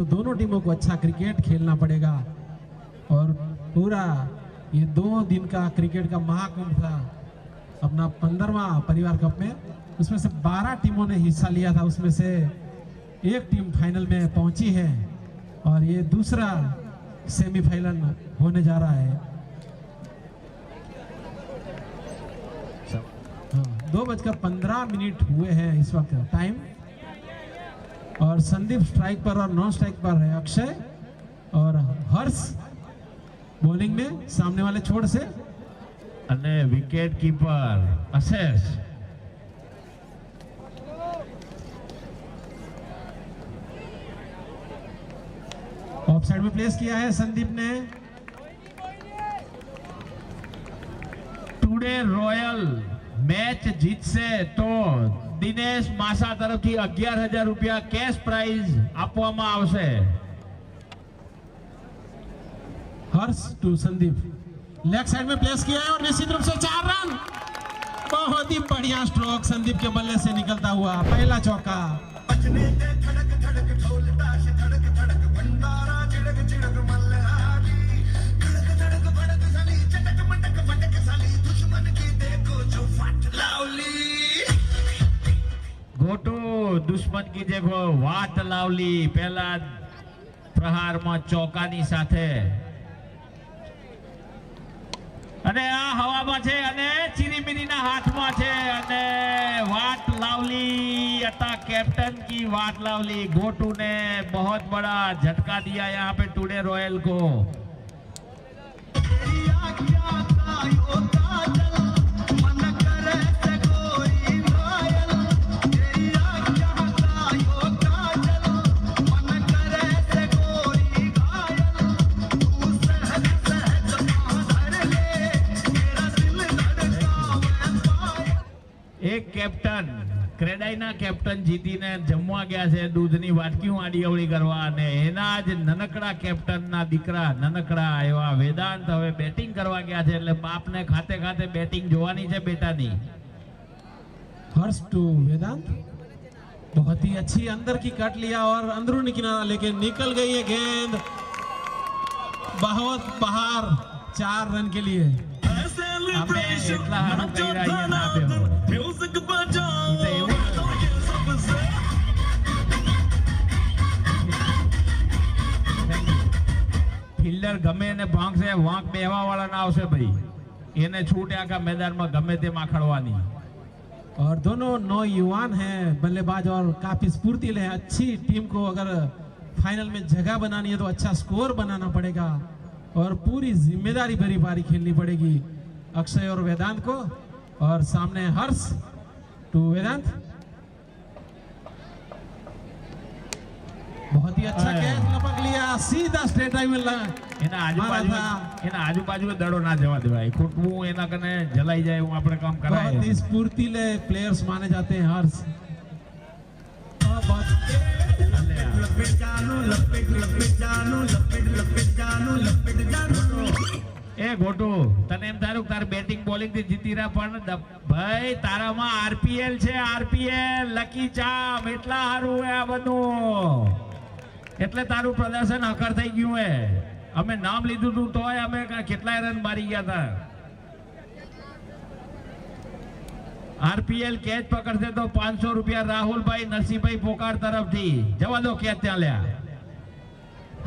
तो दोनों टीमों को अच्छा क्रिकेट खेलना पड़ेगा और पूरा ये 2 दिन का क्रिकेट का महाकुंभ था अपना 15वां परिवार कप में, उसमें से 12 टीमों ने हिस्सा लिया था, उसमें से एक टीम फाइनल में पहुंची है और ये दूसरा सेमीफाइनल होने जा रहा है। 2:15 हुए हैं इस वक्त टाइम और संदीप स्ट्राइक पर और नॉन स्ट्राइक पर है अक्षय और हर्ष बॉलिंग में सामने वाले छोर से અને wicket keeper Ashesh. Of side में प्लेस किया है संदीप ने। ટુડે રોયલ મેચ જીતશે તો દિનેશ માસા તરફથી 11,000 રૂપિયા કેશ પ્રાઇઝ આપવામાં આવશે। हर्ष टू संदीप लेग साइड में प्लेस किया है और निश्चित रूप से 4 रन। बहुत ही बढ़िया स्ट्रोक संदीप के बल्ले से निकलता हुआ पहला चौका। ગોટુ દુશ્મન કી દેખો વાત લાવલી પહેલા પ્રહારમાં ચોકાની સાથે અને આ હવામાં છે અને ચીરીમીરીના હાથમાં છે અને वाट लावली अता कैप्टन की वाट लावली। गोटू ने बहुत बड़ा झटका दिया यहाँ पे टुडे रॉयल को। एक कैप्टन क्रेडाईना कैप्टन जीतीने जमवा गया है दूधनी वाटकीओ आडी अवળી કરવા અને એના જ નનકડા કેપ્ટનના દીકરા નનકડા એવા વેદાંત હવે બેટિંગ કરવા ગયા છે એટલે બાપને ખાતે ખાતે બેટિંગ જોવાની છે બેટાની। हर्ष टू वेदांत बहुत ही अच्छी अंदर की कट लिया और अंदरूनी किनारा लेके निकल गई है गेंद बहुत बाहर 4 रन के लिए। ફિલ્ડર ગમે ને ભાંગશે વાંક બેહવા વાળા ના આવશે ભાઈ, એને છૂટ આખા मैदान में गमे ते माखड़वानी। और दोनों नौयुवान हैं बल्लेबाज और काफी स्फूर्तिले हैं। अच्छी टीम को अगर फाइनल में जगह बनानी है तो अच्छा स्कोर बनाना पड़ेगा और पूरी जिम्मेदारी भरी पारी खेलनी पड़ेगी अक्षय और वेदांत को। और सामने हर्ष टू वेदांत बहुत ही अच्छा कैच लपक लिया सीधा स्ट्रेट ड्राइव में एना आजू-बाजू में दड़ो ना जवा देवाय खोटવું એના કને જલાઈ જાય હું આપણે કામ કરાય। बहुत ही स्फूर्तिले प्लेयर्स माने जाते हैं हर्ष। ए गोटू तने एम थारू तार बैटिंग बॉलिंग थी जीती रहा पण भाई तारामा आरपीएल छे आरपीएल लकी चाम એટલા હારું હે આ બધું એટલે તારું પ્રદર્શન હકર થઈ ગયું હે। અમે નામ લીધું તું તોય અમે કેટલાય રન મારી ગયા હતા। આરપીએલ કેચ પકડશે તો 500 રૂપિયા રાહુલ ભાઈ નરસિંહભાઈ પોકાર તરફથી જવા દો કેચ ત્યાં લ્યા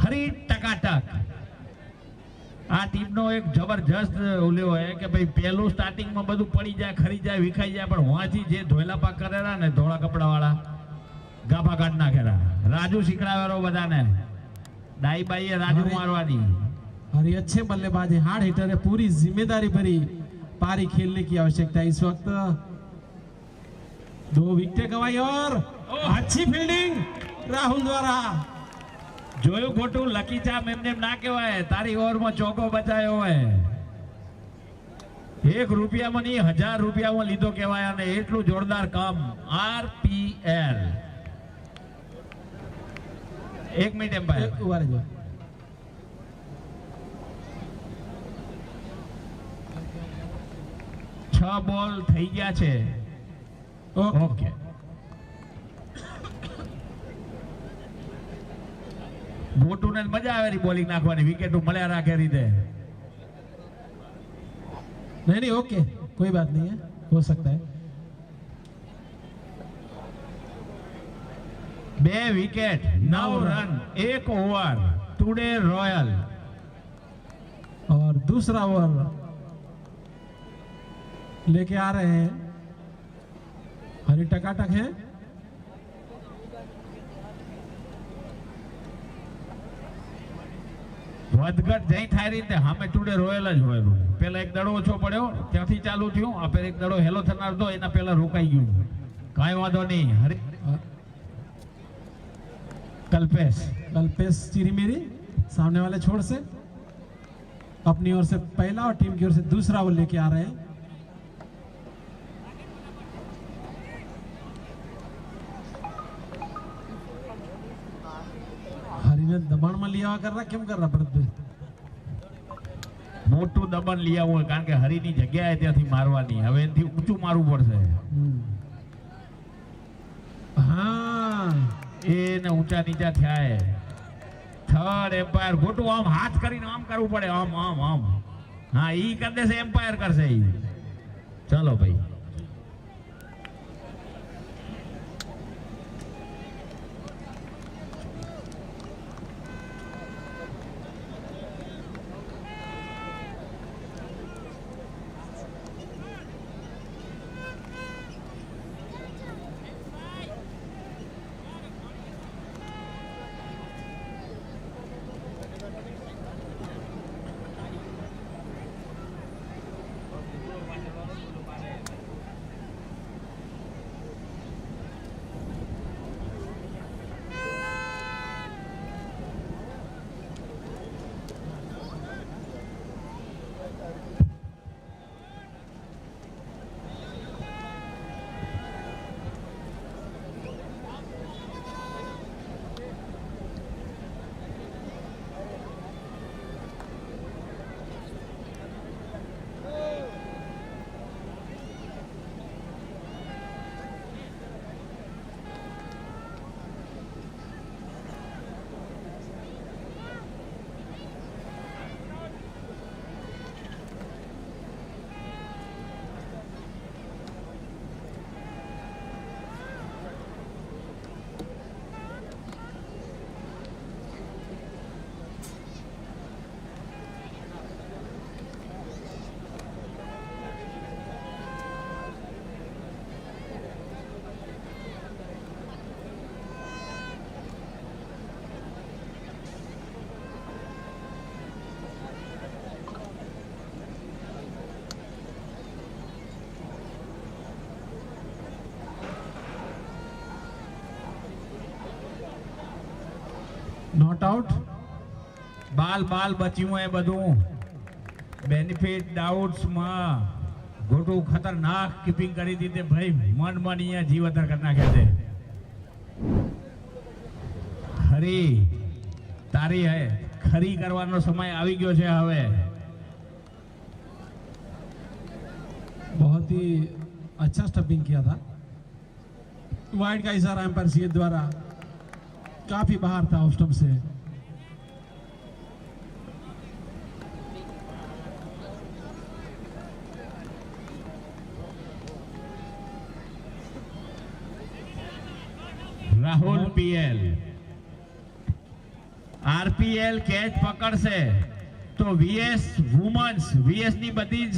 હરી ટકાટક। આ ટીમનો એક જબરજસ્ત ઓલ્યો હે કે ભાઈ પહેલું સ્ટાર્ટિંગમાં બધું પડી જાય ખરી જાય વિખાઈ જાય પણ હોવાથી જે ધોયલા પાક કરેલા ને ધોળા કપડા વાળા ગાભા કાઢ નાખેલા। રાજુ શીખડાવેલો બધાને ડાઈ બાઈએ રાજુ મારવાની। और ये अच्छे बल्लेबाज है हार्ड हिटर है पूरी जिम्मेदारी भरी पारी खेलने की आवश्यकता है इस वक्त। 2 विकेट गवाई और अच्छी फील्डिंग राहुल द्वारा। જોયું ખોટું લકી ચામ એમને ના કહેવાય તારી ઓવરમાં ચોકો બચાયો હોય। 1 રૂપિયામાં નહીં 1000 રૂપિયામાં લીધો કહેવાય અને એટલું જોરદાર કામ આરપીએલ। 1 મિનિટ એમ્પાયર ઉભા રહેજો। 6 બોલ થઈ ગયા છે। ઓકે ગોટુને જ મજા આવે બોલિંગ નાખવાની, વિકેટ મળ્યા રાખે રીતે. नहीं नहीं ओके कोई बात नहीं है, हो सकता है. 2 wicket 9 run 1 over today royal. और दूसरा ओवर लेके आ रहे हैं हरी टकाटक है. વધઘટ જઈ થાય રીતે સામે ટુડે રોયલ જ હોય. પેલા એક દડો ઓછો પડ્યો ત્યાંથી ચાલુ થયું, આ પેલા એક દડો હેલો થનાર તો એના પેલા રોકાઈ ગયું. કાંઈ વાંધો નહીં. कल्पेश चिरीमेरी सामने वाले छोर से अपनी ओर से पहला और टीम की ओर से दूसरा ओवर लेके आ रहे हैं. हरिने दबाण में लिया कर रहा, કેમ कर रहा भरत भाई? મોટું દબાણ લઈ આવવું હોય, કારણ કે હરીની જગ્યાએ ત્યાંથી મારવાની. હવે એનાથી ઊંચું મારવું પડશે. हाँ એને ઊંચા નીચા થયા. થર્ડ એમ્પાયર ગોટું આમ હાથ કરીને આમ કરવું પડે, આમ આમ આમ. હા ઈ કરી દેશે, એમ્પાયર કરશે ઈ. ચલો ભાઈ. Not out. બાલ બચ્યું એ બધું બેનિફિટ ડાઉટ્સ માં ગોટું ખતરનાક કીપિંગ કરી દીધી ભાઈ. મન અહીંયા જીવ અધર કરી નાખ્યા છે. હરી તારી હે ખરી કરવાનો સમય આવી ગયો છે હવે. बहुत ही अच्छा स्टंपिंग किया था. वाइड का इशारा एम्पायर सीए द्वारा काफी बाहर था ऑफ स्टंप से. રાહુલ પીએલ આરપીએલ કેચ પકડશે તો વીએસ વુમન્સ, વીએસ ની બધી જ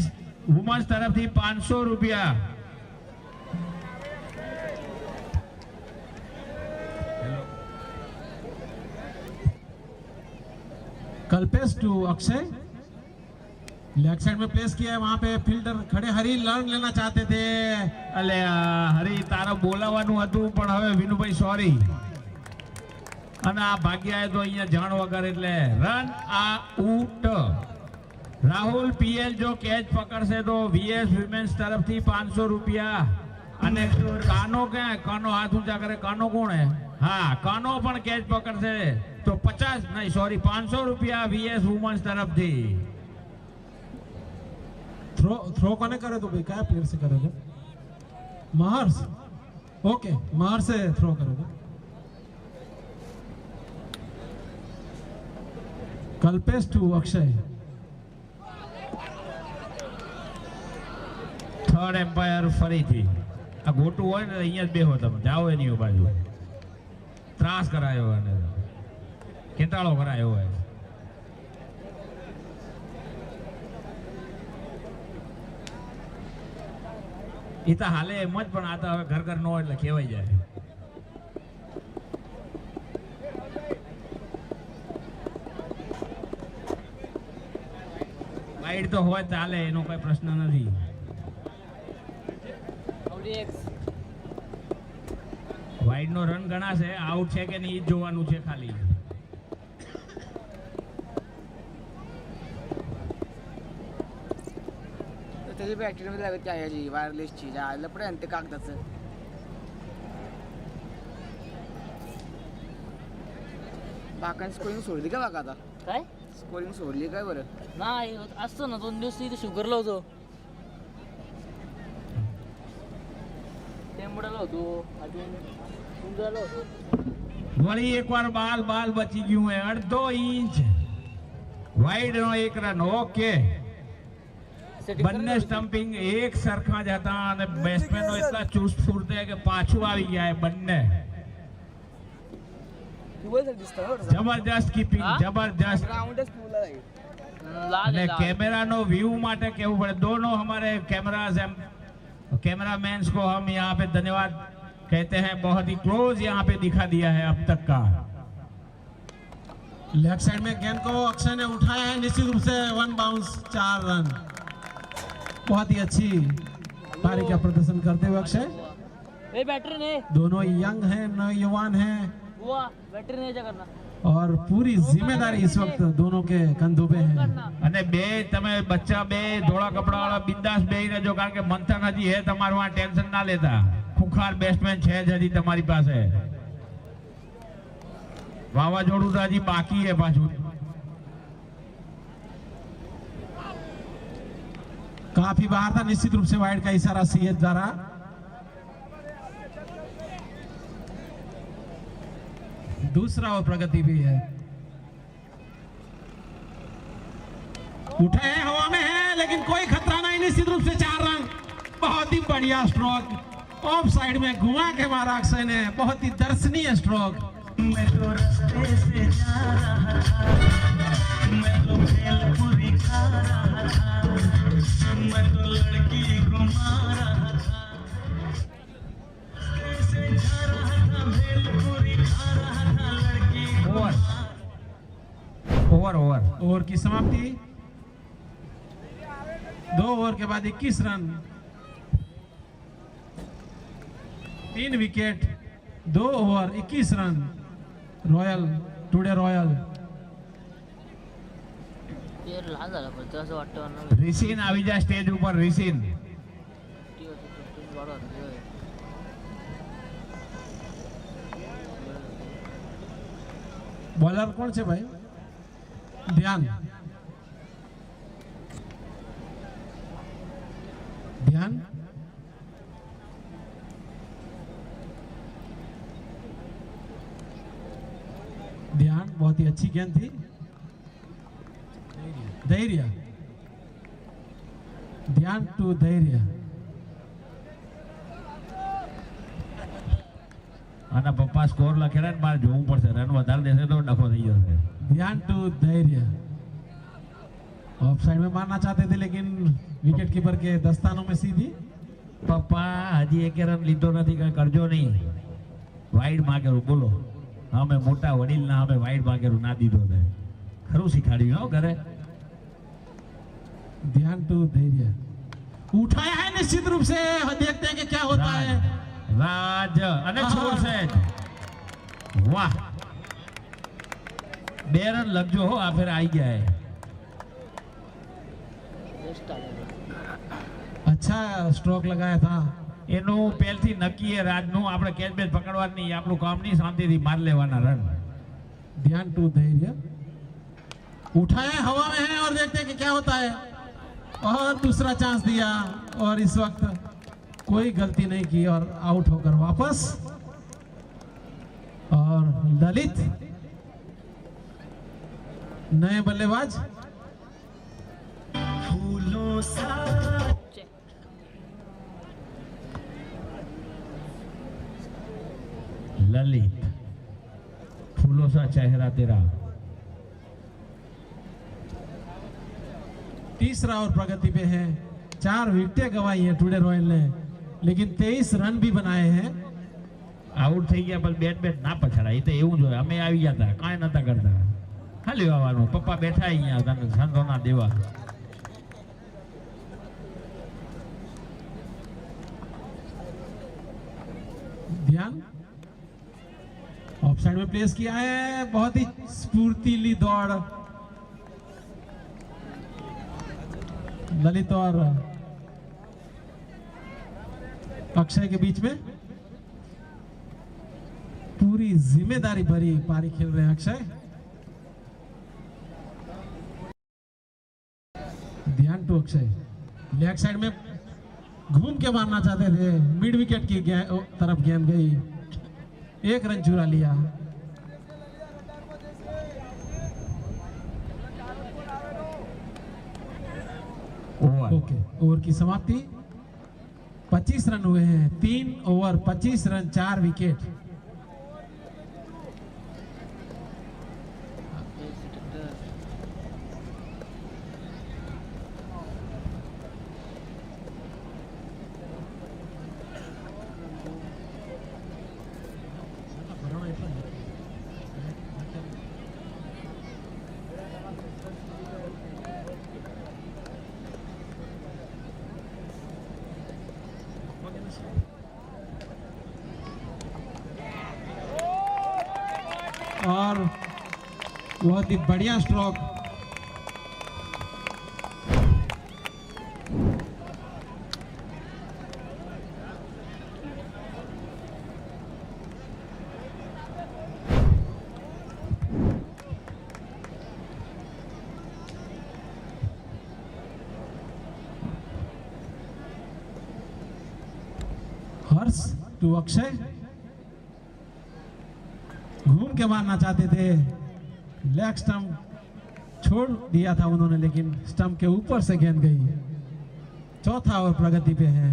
વુમન્સ તરફથી 500 રૂપિયા. Kalpesh to Akshay leg side में प्लेस किया है. वहां पे फील्डर खड़े हरी लर्न लेना चाहते थे. અલે હરી તારે બોલાવાનું હતું પણ હવે વિનુભાઈ સોરી. અને આ ભાગ્યા તો અહીંયા જાણ વગર એટલે રન આઉટ. રાહુલ પીએલ જો કેચ પકડશે તો વીએસ વિમેન્સ તરફથી 500 રૂપિયા. અને કાનો ક્યાં? કાનો હાથ ઊંચા કરે. કાનો કોણ હે? હા કાનો પણ કેચ પકડશે તો 50 નહીં સોરી 500 રૂપિયા વીએસ વુમન્સ तरफથી. थ्रो कोने करे तो भाई क्या प्लेयर से करे तो महर्ष. ओके महर्ष से थ्रो करे तो Kalpesh to Akshay. Third umpire ફરીથી આ ગોટું હોય ને અહીંયા જ બેહો તમે જાઓ એની બાજુ ત્રાસ કરાયો અને કેટાળો કરાયો હોય એ તો હાલે એમ જ પણ આ તો હવે ઘર ઘર નો એટલે કહેવાય જાય વાઈડ તો હોય ચાલે એનો કોઈ પ્રશ્ન નથી વાઈડ નો રન ગણાશે આઉટ છે કે નહીં જોવાનું છે ખાલી त्याची बॅटरी मध्ये लागत काय याची वायरलेसची जायला पडे आणि ते कागदाचं बाकांनी स्कोरिंग सोडली का बाका आता काय स्कोरिंग सोडली काय बरं नाही असतो ना 2 दिवस इथे शुगरला होतो टेंबडाला होतो अजून सुंदरला होतो વળી એકવાર બાલ બચી ગયું હે અડધો ઇંચ વાઈડ નો એક રન ઓકે બંને સ્ટમ્પિંગ એક સરખા જ હતા અને બેટ્સમેનો એટલા ચુસ્ત ફૂરતે કે પાછું આવી ગયા બંને જબરજસ્ત કીપિંગ જબરજસ્ત ग्राउंडच फुल आहे અને कैमराનો व्यू માટે કેવું પડે दोनों हमारे कैमरामैन्स को हम यहाँ पे धन्यवाद कहते हैं बहुत ही क्लोज यहाँ पे दिखा दिया है अब तक का लेफ्ट साइड में गेंद को अक्षय ने उठाया है निश्चित रूप से 1 बाउंस 4 रन बहुत ही अच्छी पारी का प्रदर्शन करते हुए अक्षय ए बैटरी ने दोनों यंग हैं नौजवान हैं हुआ बैटरी ने क्या करना और पूरी जिम्मेदारी इस वक्त दोनों के कंधों पे है અને બે તમે બચ્ચા બે ધોળા કપડા વાળા બિંદાસ બેહી રહેજો કારણ કે મંથન હજી હે તમારું આ ટેન્શન ના લેતા ખુખાર બેટ્સમેન છે જ હજી તમારી પાસે વાવાઝોડું તો હજી બાકી હે પાછું काफी बाहर था निश्चित रूप से वाइड का इशारा सीएच द्वारा दूसरा और प्रगति भी है उठे हैं हवा में है लेकिन कोई खतरा नहीं निश्चित रूप से 4 रन बहुत ही बढ़िया स्ट्रोक ऑफ साइड में घुमा के मारा अक्षय ने बहुत ही दर्शनीय स्ट्रोक मैं तो रास्ते से जा रहा था मैं तो भेलपुरी खा रहा था मैं तो लड़की घुमा रहा था कैसे जा रहा था भेलपुरी खा रहा था लड़की ओवर की समाप्ति 2 ओवर के बाद 21 run 3 wicket 2 over 21 run royal today royal ते लहान झाला पण ते असं वाटतं ना રિસીન આવી જાય સ્ટેજ ઉપર રિસીન बॉलर कौन से भाई ध्यान ध्यान ध्यान बहुत ही अच्छी गेंद थी धैर्य ध्यान टू धैर्य આના પપ્પા સ્કોર લખેલા ને મારે જોવું પડશે રન વધારે દેશે તો ડખો થઈ જશે ध्यान टू धैर्य ऑफ साइड में मारना चाहते थे लेकिन विकेट कीपर के दस्तानों में सीधी પપ્પા હજી એક રન લીધો નથી કઈ કરજો નહીં વાઈડ માગેલું બોલો અમે મોટા વડીલ ના અમે વાઈડ માગેલું ના દીધો છે ખરું શીખાડ્યું હો ઘરે ध्यान टू धैर्य उठाया है निश्चित रूप से देखते हैं कि क्या होता है રાજ અને છોડશે જ. વાહ બે રન લગજો હો આ ફેર આવી ગયા હે बेस्ट आलेलं अच्छा स्ट्रोक लगाया था એનું પહેલથી નક્કી હે રાજનું આપણે કેચ બેચ પકડવાનું નહીં આપણું કામ નહીં શાંતિથી માર લેવાના રન ध्यान टू धैर्य उठाया हवा में है और देखते हैं कि क्या होता है और दूसरा चांस दिया और इस वक्त कोई गलती नहीं की और आउट होकर वापस और ललित नए बल्लेबाज फूलों सा ललित, फूलों सा चेहरा तेरा। तीसरा और प्रगति पे है। 4 विकेटें गंवाई हैं टुडे रॉयल ने, लेकिन 23 रन भी बनाए हैं। આઉટ થઈ ગયા પણ બેટ ના પછાડા. એ તો એવું જોઈએ. અમે આવી ગયા હતા, કાંઈ નતા કરતા, ખાલી આવવાનું. પપ્પા બેઠા અહીંયા તને સાંત્વના દેવા. ध्यान ऑफ साइड में प्लेस किया है, बहुत ही स्फूर्तिली दौड़ ललित और अक्षय के बीच में। पूरी जिम्मेदारी भरी पारी खेल रहे हैं अक्षय। ध्यान टू अक्षय, लेग साइड में घूम के मारना चाहते थे, मिड विकेट की तरफ गेंद गई, 1 रन चुरा लिया। ओके, ओवर की समाप्ति। 25 रन हुए हैं, 3 ओवर 25 रन 4 विकेट। और बहुत ही बढ़िया स्ट्रोक। हर्ष टू अक्षय, घूम के मारना चाहते थे, लेग स्टंप छोड़ दिया था उन्होंने, लेकिन स्टंप के ऊपर से गेंद गई। चौथा ओवर प्रगति पे है।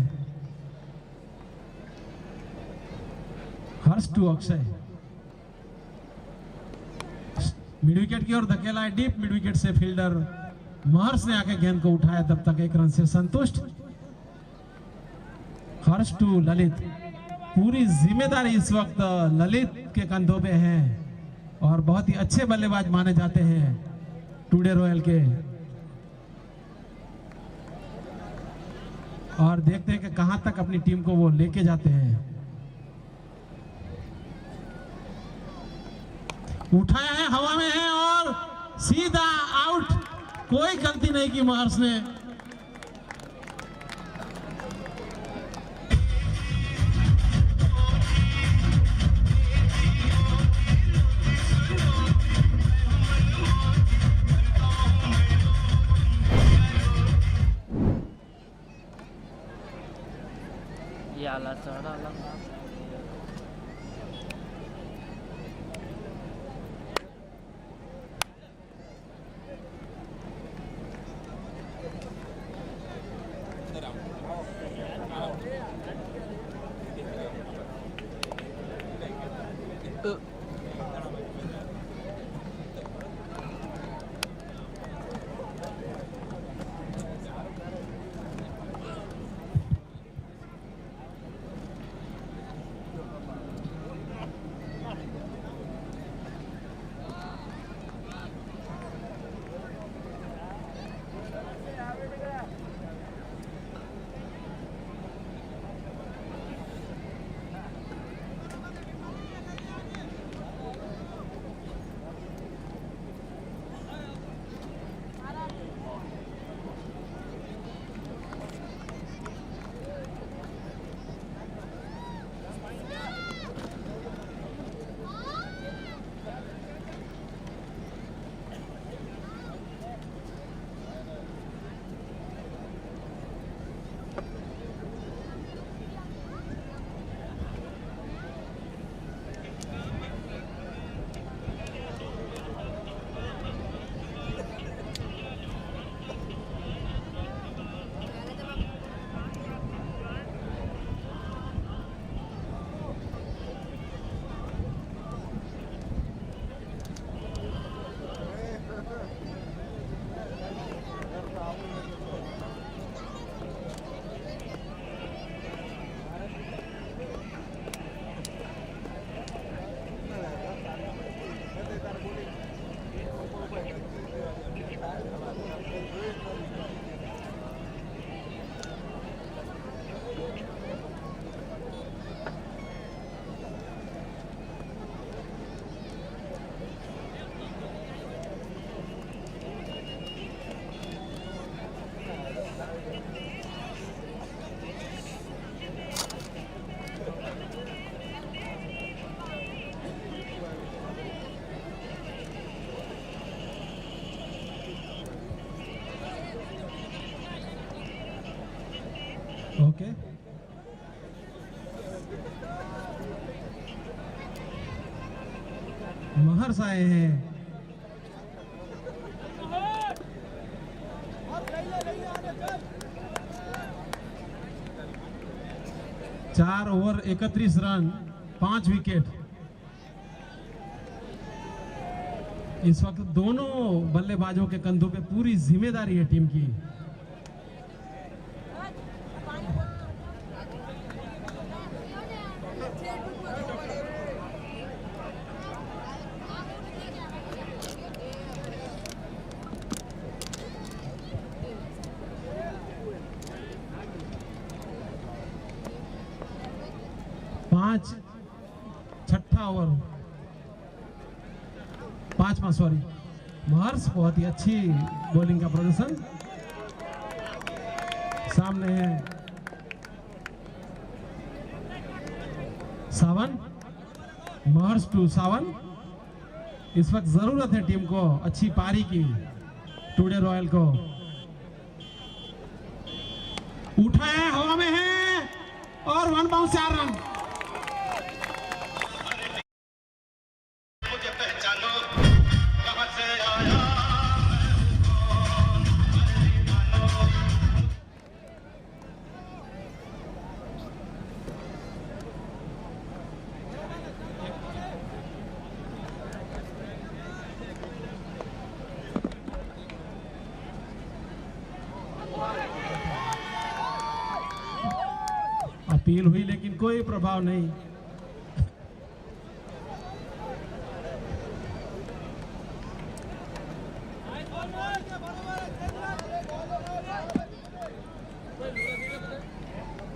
हर्ष टू अक्षय, मिड विकेट की ओर धकेला है, डीप मिड विकेट से फील्डर महर्ष ने आके गेंद को उठाया, तब तक 1 रन से संतुष्ट। हर्ष टू ललित, पूरी जिम्मेदारी इस वक्त ललित के कंधों पे है और बहुत ही अच्छे बल्लेबाज माने जाते हैं टुडे रॉयल के। और देखते हैं कि कहां तक अपनी टीम को वो लेके जाते हैं। उठाया है, हवा में है और सीधा आउट। कोई गलती नहीं की महर्ष ने। ये आला चढ़ा आला ओके, महर्ष आए हैं। चार ओवर 31 रन, 5 विकेट। इस वक्त दोनों बल्लेबाजों के कंधों पे पूरी जिम्मेदारी है टीम की। छठा ओवर, पांचवा, सॉरी, महर्ष बहुत ही अच्छी बॉलिंग का प्रदर्शन। सामने है सावन, महर्ष टू सावन। इस वक्त जरूरत है टीम को अच्छी पारी की। टुडे रॉयल को उठाया, हवा में है और 1 बाउंस 4 रन। अपील हुई लेकिन कोई प्रभाव नहीं।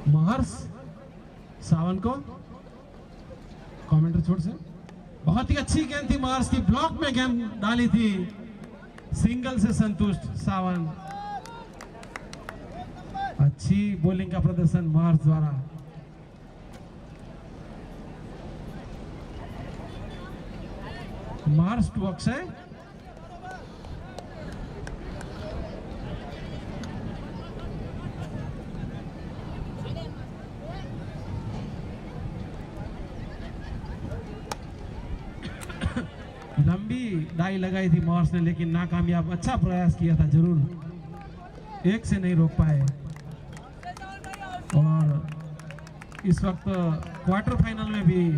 महर्ष सावन को कमेंटर छोड़ से बहुत ही अच्छी गेंद थी, महर्ष की ब्लॉक में गेंद डाली थी, सिंगल से संतुष्ट सावन। अच्छी बॉलिंग का प्रदर्शन महर्ष द्वारा। महर्ष टू अक्षय, लंबी डाई लगाई थी महर्ष ने लेकिन नाकामयाब। अच्छा प्रयास किया था जरूर, एक से नहीं रोक पाए। और इस वक्त क्वार्टर फाइनल में भी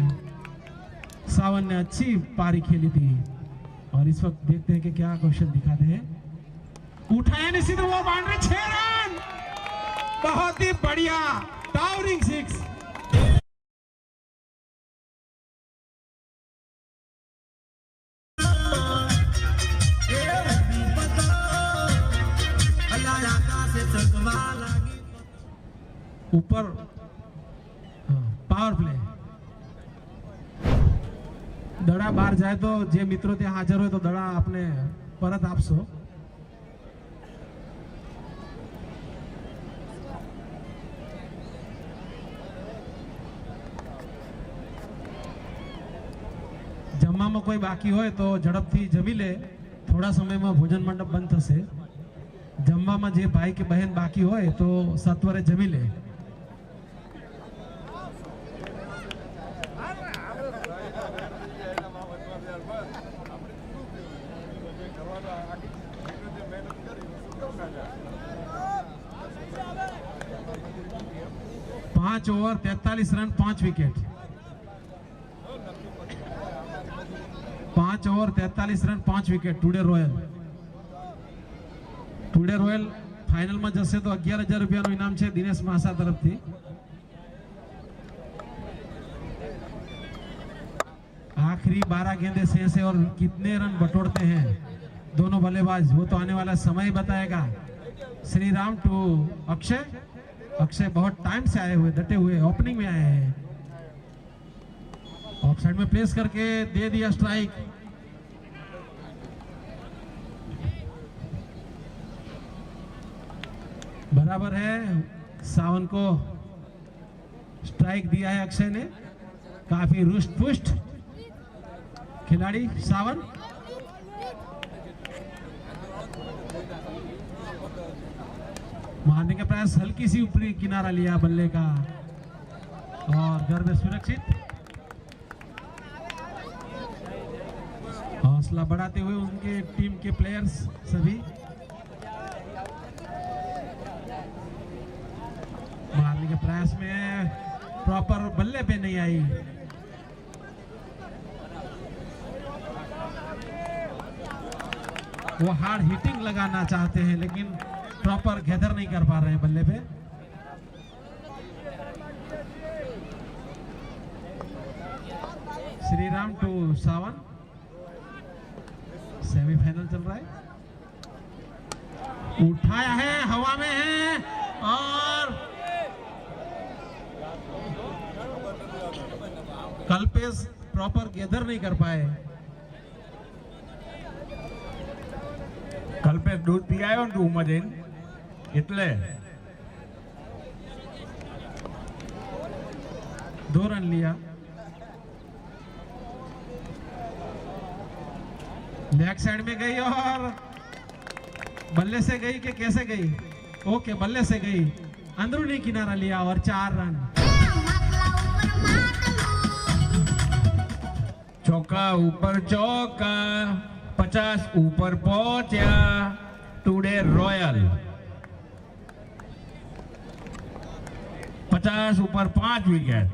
सावन ने अच्छी पारी खेली थी और इस वक्त देखते हैं कि क्या कौशल दिखाते हैं। उठाया निश्चित वो बाउंड्री, 6 रन, बहुत ही बढ़िया टावरिंग 6। ऊपर पावर प्ले, दड़ा बहार जाए तो जे मित्रों ત્યાં હાજર હોય તો દડા આપણે પરત આપશો। જમવામાં કોઈ બાકી હોય તો ઝડપથી જમી લે, થોડા સમયમાં ભોજન મંડપ બંધ થશે। જમવામાં જે ભાઈ કે બહેન બાકી હોય તો સત્વરે જમી લે। पांच over 43 run 5 wicket. 5 over 43 run 5 wicket. Today royal final में जैसे तो 11,000 रुपया इनाम है दिनेश मासा तरफ थी। आखिरी 12 गेंदे शेष है और कितने रन बटोरते हैं दोनों बल्लेबाज वो तो आने वाला समय ही बताएगा। श्री राम टू अक्षय। अक्षय बहुत टाइम से आए हुए, डटे हुए, ओपनिंग में आए हैं। ऑफ साइड में प्लेस करके दे दिया स्ट्राइक। बराबर है, सावन को स्ट्राइक दिया है अक्षय ने। काफी रुष्ट पुष्ट खिलाड़ी सावन। मारने के प्रयास, हल्की सी ऊपरी किनारा लिया बल्ले का और घर में सुरक्षित। हौसला बढ़ाते हुए उनके टीम के प्लेयर्स सभी। मारने के प्रयास में प्रॉपर बल्ले पे नहीं आई। वो हार्ड हिटिंग लगाना चाहते हैं लेकिन प्रॉपर गैदर नहीं कर पा रहे हैं बल्ले पे। श्रीराम टू सावन, सेमीफाइनल चल रहा है। उठाया है, हवा में है और कल्पेश प्रॉपर गैदर नहीं कर पाए। કલ્પેશ દૂધ પી આવ્યો ને તું ઉમા જઈને એટલે 2 रन लिया। लेग साइड में गई और बल्ले से गई कि कैसे गई? ओके, बल्ले से गई, अंदरूनी किनारा लिया और 4 रन। चौका ऊपर चौका, 50 ऊपर पहुंचा टुडे रॉयल। 50 ऊपर 5 विकेट।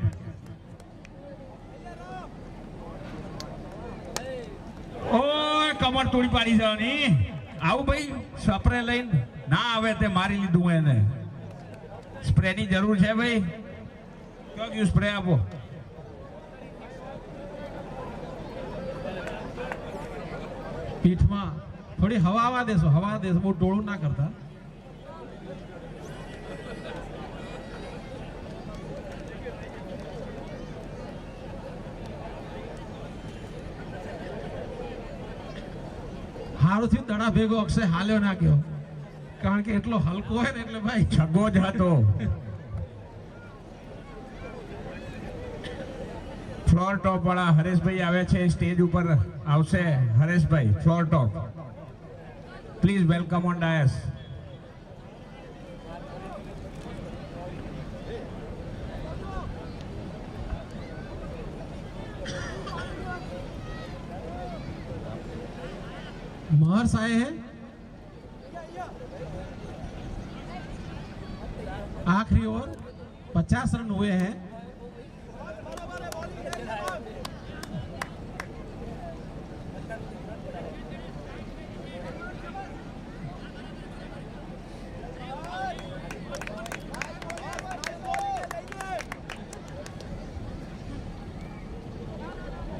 ઓય કમર તોડી પાડી જવાની આવું ભાઈ સ્પ્રે લઈને ના આવે તે મારી લીધું એને સ્પ્રેની જરૂર છે ભાઈ ક્યાં ગયું સ્પ્રે આપો पीठ में थोड़ी हवा देसो, वो डोळू ना करता। हारू थी दड़ा भेगो अक्षय हाल्यो ना गयो कारण के એટલો હલકો હે ને એટલે ભાઈ છગો જ હતો ફ્લોર ટોપ વાળા હરેશભાઈ આવે છે સ્ટેજ ઉપર આવશે Hareshbhai floor top please welcome on dais Maharsh आए हैं। आखिरी ओवर 50 रन हुए हैं।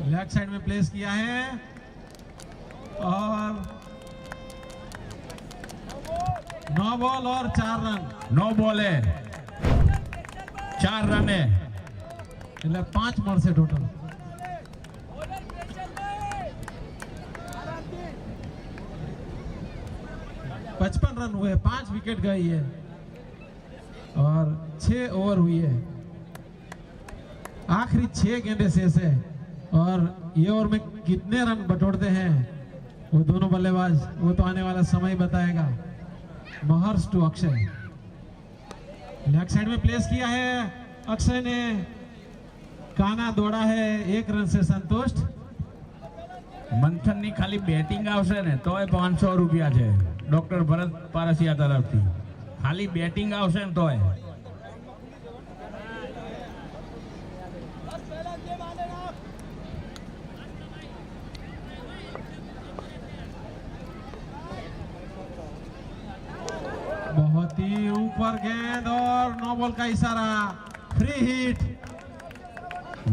लेग साइड में प्लेस किया है और 9 बॉल और 4 रन। 9 બોલે 4 રને એટલે 5 મળશે ટોટલ। पचपन रन हुए, 5 विकेट गई है और 6 ओवर हुई है। आखिरी 6 गेंदे शेष है और ये ओवर में कितने रन बटोरते हैं वो दोनों बल्लेबाज वो तो आने वाला समय बताएगा। महर्ष टू अक्षय, लेग साइड में प्लेस किया है अक्षय ने, काना दौड़ा है, 1 रन से संतुष्ट। મંથન ની ખાલી બેટિંગ આવશે ને તોય 500 રૂપિયા છે ડોક્ટર ભરત પારસિયા તરફથી ખાલી બેટિંગ આવશે ને તોય बहुत ही ऊपर गेंद और 9 बॉल का इशारा, फ्री हिट।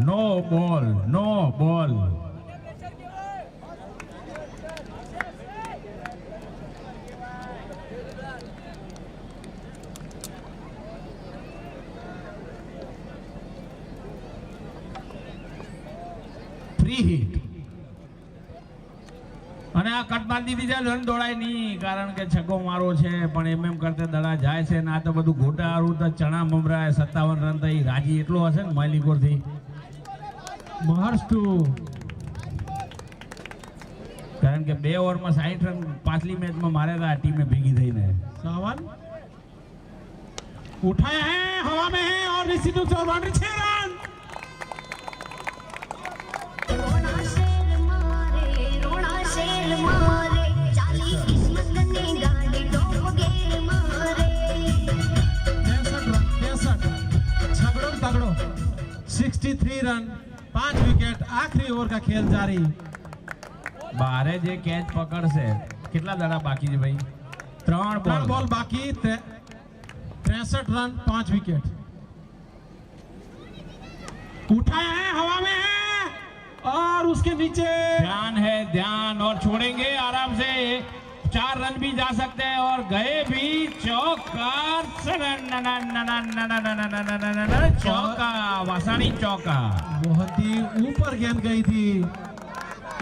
નો બોલ ફ્રી હિટ અને આ કટ મારી દીધી છે રન દોડાય નહીં કારણ કે છગ્ગો મારો છે પણ એમ કરતે દડા જાય છે ને આ તો બધું ગોટાળું તો ચણા મમરાય 57 રન થઈ રાજી એટલો હશે ને માલિકોર થી महर्ष टू કારણ કે 2 ઓવરમાં 60 રન પાછલી મેચમાં મારેલા ટીમે ભેગી થઈને सावन उठाया है, हवा में है और निश्चित रूप से और बाउंड्री 6 रन। रोना शेर मारे चाली किस्मत ने गाड़ी डोब गेर मारे 63 रन, तगड़ो 63 रन, 5 विकेट। आखिरी ओवर का खेल जारी। બારે જે કેચ પકડશે કેટલા દડા બાકી છે ભાઈ? 3 3 બોલ बॉल बाकी, 63 रन, 5 विकेट। उठाया है, हवा में है और उसके नीचे ध्यान है, ध्यान, और छोड़ेंगे आराम से। 4 रन भी जा सकते हैं और गए भी। चौका, चौका, वासानी चौका। बहुत ही ऊपर गेंद गई थी।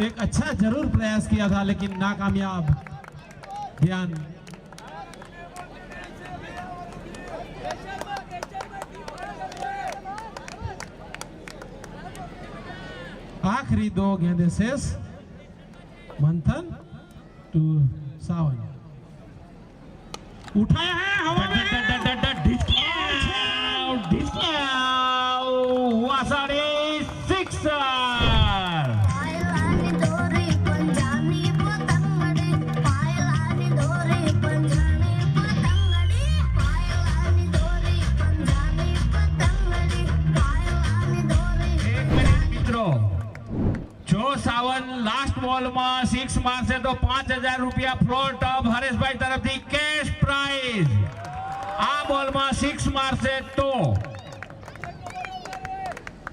एक अच्छा जरूर प्रयास किया था लेकिन नाकामयाब। ध्यान, आखिरी 2 गेंदें शेष। मंथन टू सावन, उठाया है, हवा में है। वासानी 6 पायलानी दोरी पंजानी पतंगड़ी पायलानी दोरी पंजानी पतंगड़ी पायलानी दोरी पंजानी पतंगड़ी पायलानी दोरी। एक मिनिट મિત્રો, જો સાવન લાસ્ટ બોલમાં 6 મારશે તો 5000 રૂપિયા ફ્લોર ટોપ હરેશભાઈ તરફથી કેશ પ્રાઇઝ। આ બોલમાં 6 મારશે તો,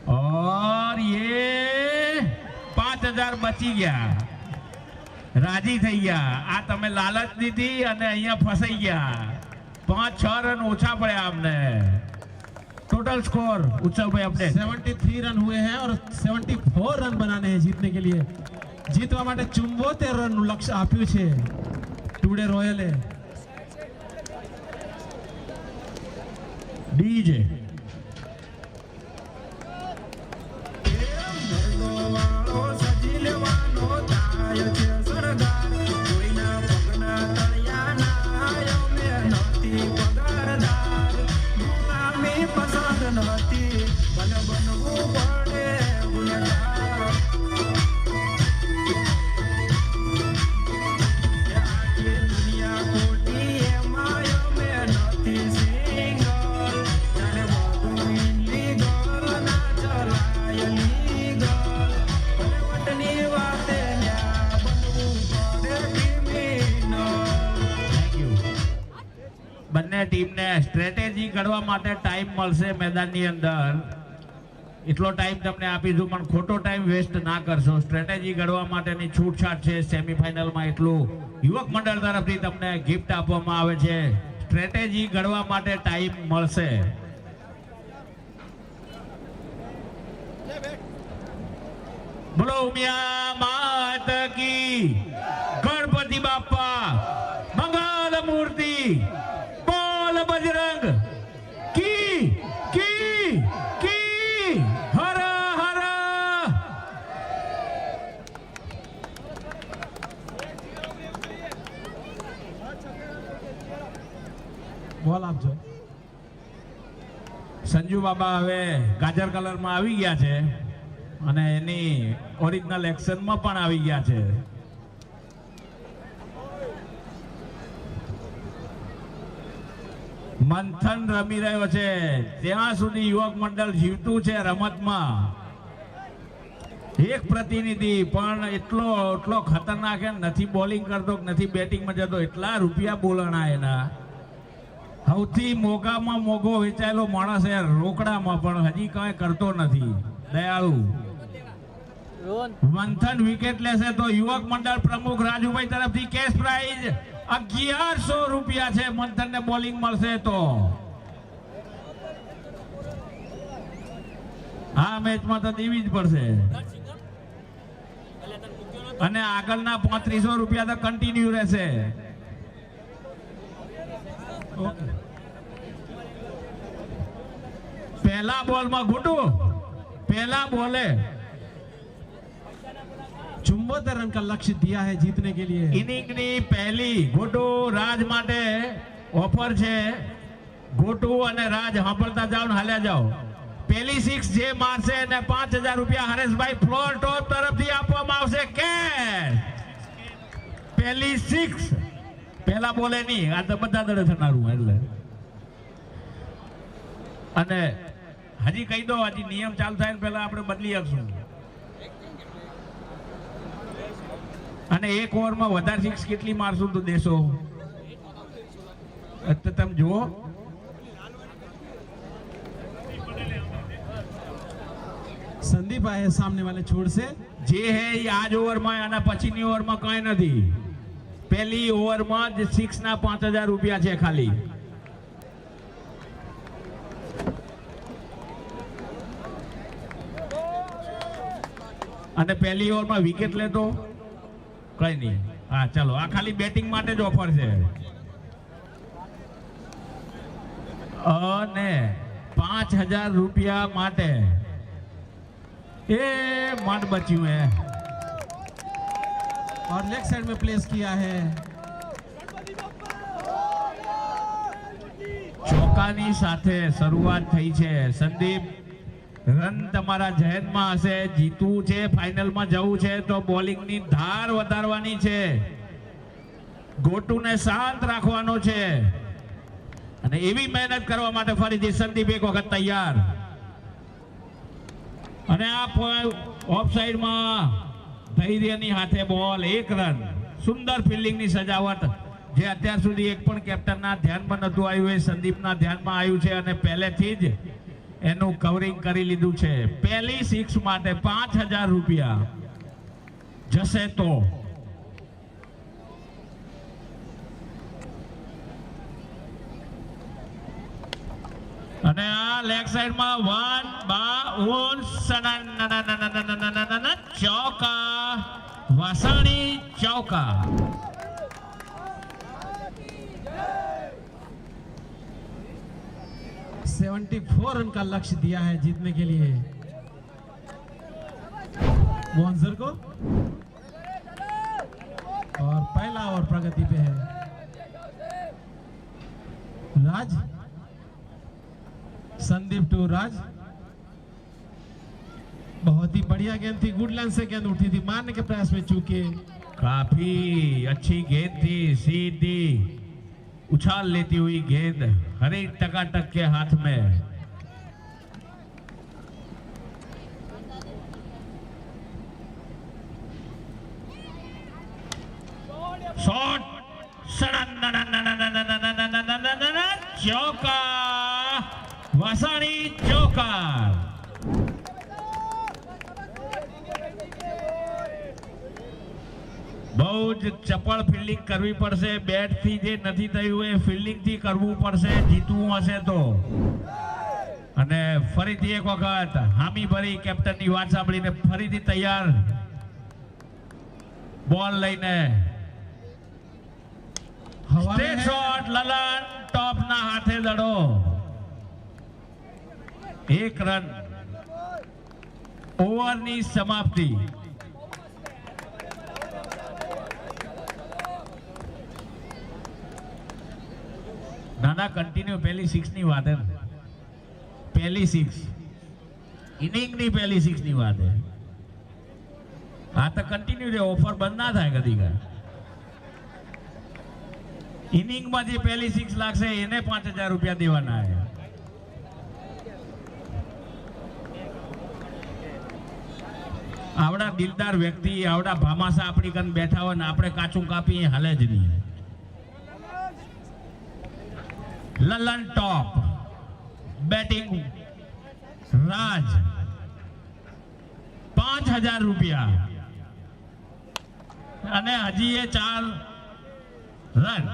और ये 5000 બચી ગયા। રાજી થઈ ગયા। આ તમે લાલચ દીધી અને અહીંયા ફસાઈ ગયા। 5-6 રન ઓછા પડ્યા અમને। टोटल स्कोर उत्सव भाई अपडेट 73 रन हुए हैं और 74 रन बनाने हैं जीतने के लिए। जीतवा માટે 74 રનનું લક્ષ્ય આપ્યું છે ટુડે રોયલે। डीजे બંને ટીમને સ્ટ્રેટેજી ઘડવા માટે ટાઈમ મળશે મેદાનની અંદર। એટલો ટાઈમ તમને આપીશું પણ ખોટો ટાઈમ વેસ્ટ ના કરશો। સ્ટ્રેટેજી ઘડવા માટેની છૂટછાટ છે સેમીફાઇનલમાં। એટલું યુવક મંડળ તરફથી તમને ગિફ્ટ આપવામાં આવે છે। સ્ટ્રેટેજી ઘડવા માટે ટાઈમ મળશે। બોલો ઉમિયા માત કી, ગણપતિ બાપા, મંગલ મૂર્તિ, બોલ બજરંગ की हर हर। બોલ આપજો। સંજુ બાબા હવે ગાજર કલરમાં આવી ગયા છે અને એની ઓરિજિનલ એક્શનમાં પણ આવી ગયા છે। મંથન રમી રહ્યો છે ત્યાં સુધી યુવક મંડળ જીવતું છે રમતમાં। એક પ્રતિનિધિ પણ એટલો ખતરનાક નથી બોલિંગ કરતો, નથી બેટિંગમાં જતો। એટલા રૂપિયા બોલણા એના। સૌથી મોંઘામાં મોંઘો વેચાયેલો માણસ છે રોકડામાં, પણ હજી કઈ કરતો નથી। દયાળુ મંથન વિકેટ લેશે તો યુવક મંડળ પ્રમુખ રાજુભાઈ તરફથી કેશ પ્રાઇઝ 1100 રૂપિયા છે। મંથન ને બોલિંગ મળશે તો આ મેચમાં તો દેવી જ પડશે। અને આગળના 3500 રૂપિયા તો કન્ટિન્યુ રહેશે। પહેલા બોલમાં ગુડુ, પહેલા બોલે 74 रन का लक्ष्य दिया है जीतने के लिए। इनिंगनी पहली गुडू राज माटे ऑफर छे ગોટુ અને રાજ સાંભળતા જાઓ ને હાલ્યા જાઓ. પેલી 6 જે મારશે એને 5000 રૂપિયા હરેશભાઈ ફ્લોર ટોપ તરફથી આપવામાં આવશે. કેશ પેલી 6 પેલા બોલે નહીં, આ તો બધા દડે થનારું એટલે. અને હજી કહી દો, હજી નિયમ ચાલુ થાય ને પહેલા આપણે બદલી આપશું. અને એક ઓવરમાં વધારે 6 કેટલી મારશું તો દેશો તો તમે જુઓ. संदीप आए सामने वाले छोर से. જે હે એ આજ ઓવરમાં આના પછીની ઓવરમાં કઈ નથી. પહેલી ઓવરમાં જ 6 ના 5000 રૂપિયા છે ખાલી. અને પહેલી ઓવરમાં વિકેટ લેતો કઈ નહીં. હા ચાલો, આ ખાલી બેટિંગ માટે જ ઓફર છે. અને 5000 રૂપિયા માટે એ માંડ બચ્યું હે. और लेग साइड में प्लेस किया है. ચોકાની સાથે શરૂઆત થઈ છે. સંદીપ, રન તમારા જહેનમાં હશે. જીતવું છે, ફાઇનલમાં જવું છે તો બોલિંગની ધાર વધારવાની છે. ગોટુને શાંત રાખવાનો છે અને એવી મહેનત કરવા માટે ફરીથી સંદીપ એક વખત તૈયાર. અને આ ઓફ સાઈડમાં ધૈર્યની હાથે બોલ, 1 રન. સુંદર ફિલ્ડિંગની સજાવટ જે અત્યાર સુધી એક પણ કેપ્ટનના ધ્યાનમાં નહોતું આવ્યું, એ સંદીપના ધ્યાનમાં આવ્યું છે અને પહેલેથી જ એનું કવરિંગ કરી લીધું છે. પહેલી 6 માટે 5000 રૂપિયા જશે તો. અને આ લેગ સાઈડમાં 1 બાઉન્સ, ચોકા. વાસાણી ચौका. ₹74 रन का लक्ष्य दिया है जीतने के लिए वॉन्सर को. और पहला ओवर प्रगति पे है. राज, संदीप टू राज. बहुत ही बढ़िया गेंद थी, गुड लाइन से गेंद उठी थी, मारने के प्रयास में चूके. काफी अच्छी गेंद थी, सीधी उछाल लेती हुई गेंद हरी टकाटक के हाथ में. शॉट, चौका. वासाणी चौका. બહુ જ ચપળ ફિલ્ડિંગ કરવી પડશે. બેટ થી જે નથી થયું એ ફિલ્ડિંગ થી કરવું પડશે જીતવું હશે તો. અને ફરીથી એક વખત હામી ભરી કેપ્ટનની વાત સાંભળીને ફરીથી તૈયાર બોલ લઈને. સ્ટ્રેટ શોટ, લલન ટોપના હાથે દડો. 1 રન. ઓવરની સમાપ્તિ. નાના કન્ટિન્યુ પહેલી 6 ની વાત હે. પહેલી 6 ઇનિંગની પહેલી 6 ની વાત હે. આ તો કન્ટિન્યુ રે, ઓફર બંધ ના થાય કદી કા. ઇનિંગમાં જે પહેલી 6 લાગશે એને 5000 રૂપિયા દેવાના હે. આવડા દિલદાર વ્યક્તિ, આવડા ભામાસા આપણી કન બેઠા હોય ને આપણે કાચું કાપી હાલે જ નહીં. લલન ટોપ, બેટિંગ રાજ. 5000 રૂપિયા અને હજી એ 4 रन.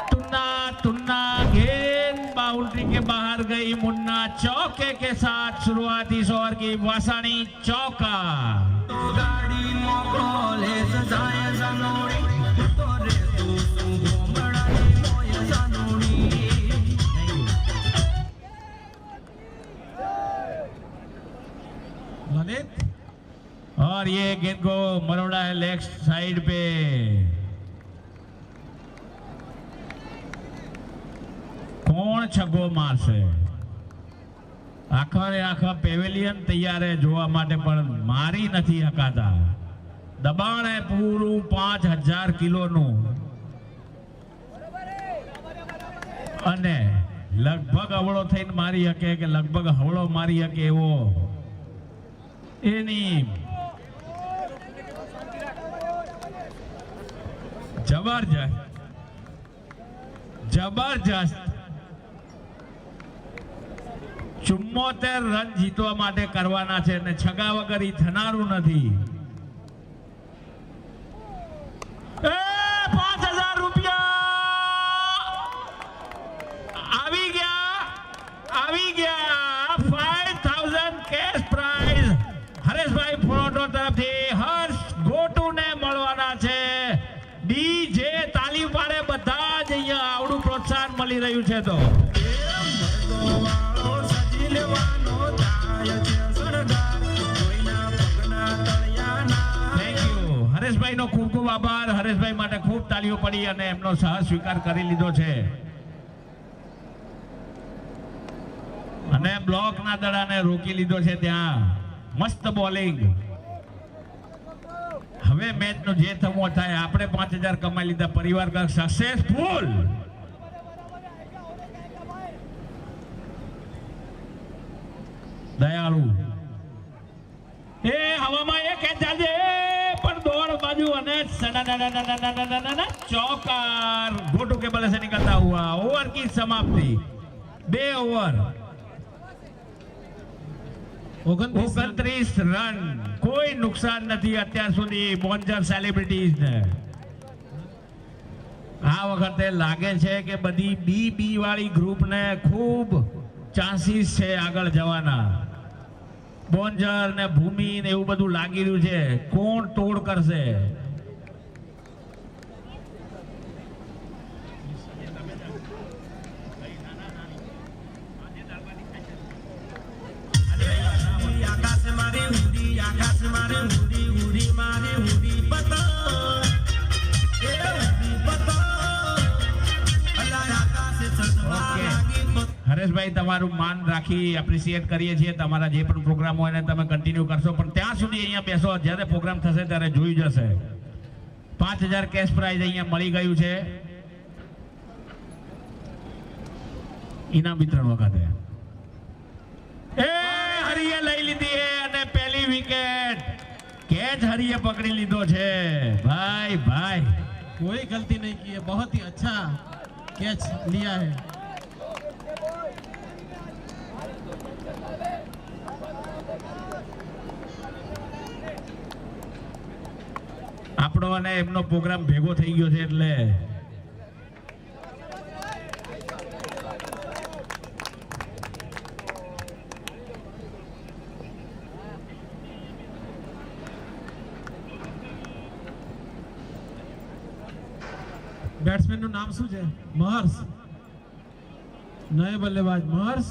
टुन्ना टुन्ना गेंद बाउंड्री के बाहर गई. मुन्ना चौके के साथ शुरुआती ओवर की. वासाणी चौका. गाड़ी मोकोले सजाए जानोड़ी तोरे तू घोमड़ाई मोय जानोड़ी. ललित, और ये गेंद को मरोड़ा है लेग साइड पे. कौन છગ્ગો મારશે. આખરે આખા પેવેલિયન તૈયાર છે જોવા માટે, પણ મારી નથી શકાતા. દબાણ હે પૂરું 5000 કિલોનું અને લગભગ હવળો થઈને મારી શકે કે લગભગ હવળો મારી શકે એવો એની જબરજસ્ત 74 રન જીતવા માટે કરવાના છે અને છગા વગર ઈ થનારું નથી. 5000 રૂપિયા આવી ગયા 5000 કેશ પ્રાઇઝ હરેશભાઈ ફોટો તરફથી હર્ષ ગોટુને મળવાના છે. ડીજે તાલી પાડે, બધા જ અહીંયા આવડું પ્રોત્સાહન મળી રહ્યું છે. તો થેન્ક યુ હરેશભાઈ નો ખૂબ ખૂબ આભાર. હરેશભાઈ માટે ખૂબ તાલીઓ પડી અને એમનો સાહસ સ્વીકાર કરી લીધો છે અને બ્લોક ના દડાને રોકી લીધો છે. ત્યાં મસ્ત બોલિંગ. હવે મેચ નો જે થવો થાય. આપણે 5000 કમાઈ લીધા, પરિવાર સક્સેસફુલ. દયાળુ એ હવામાં એ કેચ ચાલજે, પણ દોડ બાજુ અને चौकार गोटू के बल्ले से निकलता हुआ ओवर की समाप्ति 2 ओवर 29 રન. કોઈ નુકસાન નથી અત્યાર સુધી બોન્જર સેલિબ્રિટીઝ ને. આ વખતે લાગે છે કે બધી બી વાળી ગ્રુપ ને ખૂબ ચાન્સીસ છે આગળ જવાના. બોન્જર ને ભૂમિ ને એવું બધું લાગી રહ્યું છે. કોણ તોડ કરશે? હરેશભાઈ તમારું માન રાખી એપ્રિશિએટ કરીએ છીએ. તમારા જે પણ પ્રોગ્રામ હોય ને તમે કન્ટિન્યુ કરશો, પણ ત્યાં સુધી અહીંયા બેસો. જ્યારે પ્રોગ્રામ થશે ત્યારે જોઈ જશે. 5000 કેશ પ્રાઇઝ અહીંયા મળી ગયું છે ઇનામ વિતરણ વખતે. એ હરિએ લઈ લીધી છે અને પહેલી વિકેટ कैच हरिए पकड़ी लीधो छे. भाई भाई कोई गलती नहीं की है, बहुत ही अच्छा कैच लिया है. આપણો અને એમનો પ્રોગ્રામ ભેગો થઈ ગયો છે એટલે બેટ્સમેન નું નામ શું છે? મહર્ષ. નય બલ્લેબાજ મહર્ષ.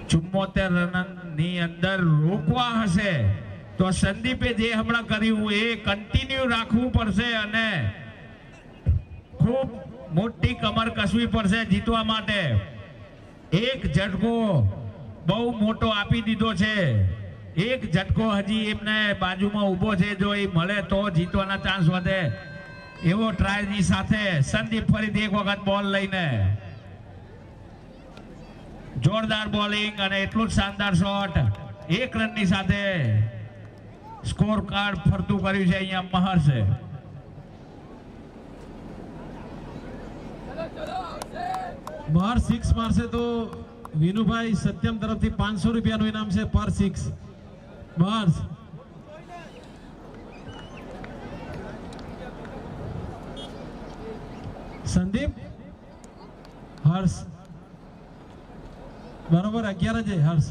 74 રન ની અંદર રોકવા હશે તો સંદીપે જે હમણાં કર્યું એ કન્ટિન્યુ રાખવું પડશે અને ખૂબ મોટી કમર કસવી પડશે જીતવા માટે. એક ઝટકો બહુ મોટો આપી દીધો છે. એક ઝટકો હજી એમને બાજુમાં ઊભો છે, જો એ મળે તો જીતવાના ચાન્સ વધે એવો ટ્રાયની સાથે સંદીપ ફરીથી એક વખત બોલ લઈને જોરદાર બોલિંગ અને એટલું જ શાનદાર શોટ. 1 રનની સાથે સ્કોર કાર્ડ ફરતું કર્યું છે અહીંયા મહર્ષે. મહર્ષ 6 મારશે તો વિનુભાઈ સત્યમ તરફથી 500 રૂપિયાનું ઇનામ છે પર 6. મહર્ષ સંદીપ હર્ષ બરોબર 11 છે. હર્ષ